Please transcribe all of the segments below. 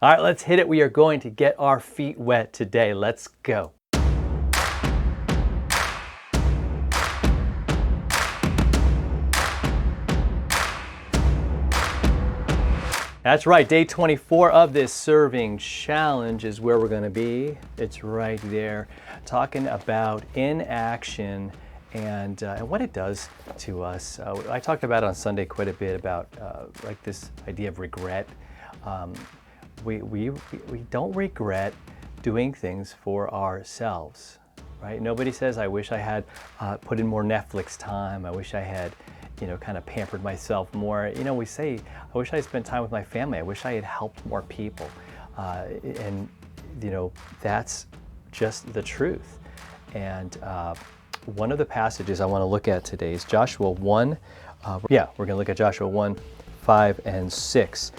All right, let's hit it. We are going to get our feet wet today. Let's go. That's right, day 24 of this serving challenge is where we're going to be. It's right there, talking about inaction and what it does to us. I talked about it on Sunday quite a bit about like this idea of regret. We don't regret doing things for ourselves, right? Nobody says, I wish I had put in more Netflix time. I wish I had kind of pampered myself more. We say, I wish I had spent time with my family. I wish I had helped more people. And that's just the truth. And one of the passages I want to look at today is Joshua 1. We're going to look at Joshua 1, 5, and 6.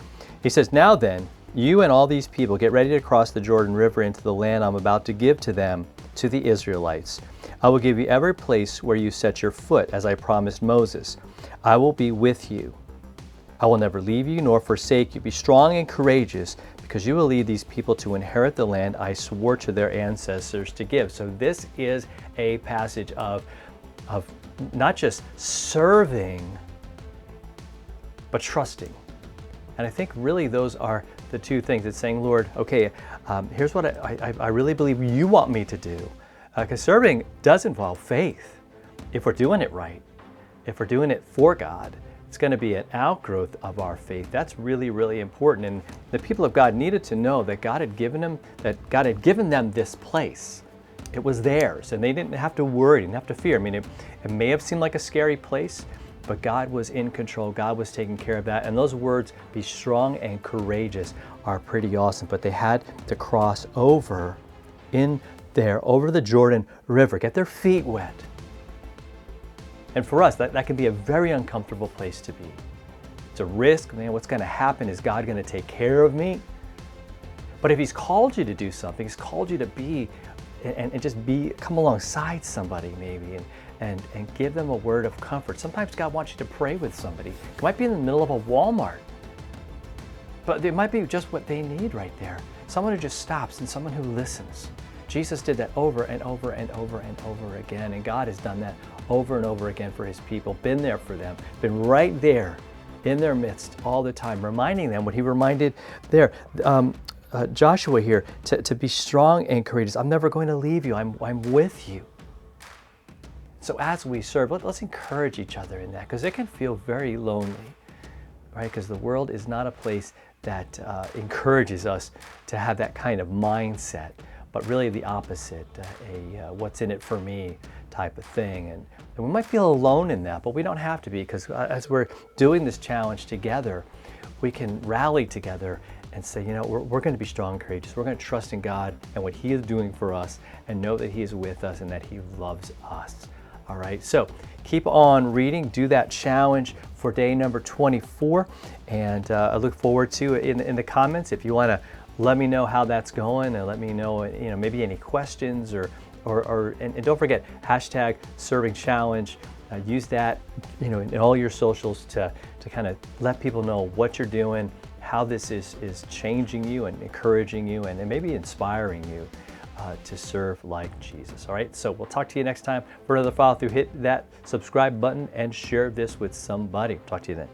He says, now then, you and all these people get ready to cross the Jordan River into the land I'm about to give to them, to the Israelites. I will give you every place where you set your foot, as I promised Moses. I will be with you. I will never leave you nor forsake you. Be strong and courageous, because you will lead these people to inherit the land I swore to their ancestors to give. So this is a passage of not just serving, but trusting. And I think really those are the two things. It's saying, Lord, okay, here's what I really believe you want me to do. Because serving does involve faith. If we're doing it right, if we're doing it for God, it's going to be an outgrowth of our faith. That's really, really important. And the people of God needed to know that God had given them this place. It was theirs, and they didn't have to worry, didn't have to fear. I mean, it may have seemed like a scary place, but God was in control. God was taking care of that. And those words, be strong and courageous, are pretty awesome. But they had to cross over over the Jordan River, get their feet wet. And for us, that can be a very uncomfortable place to be. It's a risk, man, what's gonna happen? Is God gonna take care of me? But if He's called you to do something, He's called you to be, and just come alongside somebody maybe, and give them a word of comfort. Sometimes God wants you to pray with somebody. It might be in the middle of a Walmart, but it might be just what they need right there. Someone who just stops and someone who listens. Jesus did that over and over and over and over again, and God has done that over and over again for His people, been there for them, been right there in their midst all the time, reminding them what He reminded there. Joshua here, to be strong and courageous. I'm never going to leave you. I'm with you. So as we serve, let's encourage each other in that, because it can feel very lonely, right? Because the world is not a place that encourages us to have that kind of mindset, but really the opposite, what's in it for me type of thing. And we might feel alone in that, but we don't have to be, because as we're doing this challenge together, we can rally together and say, we're going to be strong and courageous. We're going to trust in God and what He is doing for us, and know that He is with us and that He loves us. All right, so keep on reading. Do that challenge for day number 24, and I look forward to it in the comments. If you want to let me know how that's going, and let me know, maybe any questions, and don't forget #ServingChallenge. Use that, in all your socials to kind of let people know what you're doing, how this is changing you and encouraging you, and maybe inspiring you to serve like Jesus. All right, so we'll talk to you next time for another follow through. Hit that subscribe button and share this with somebody. Talk to you then.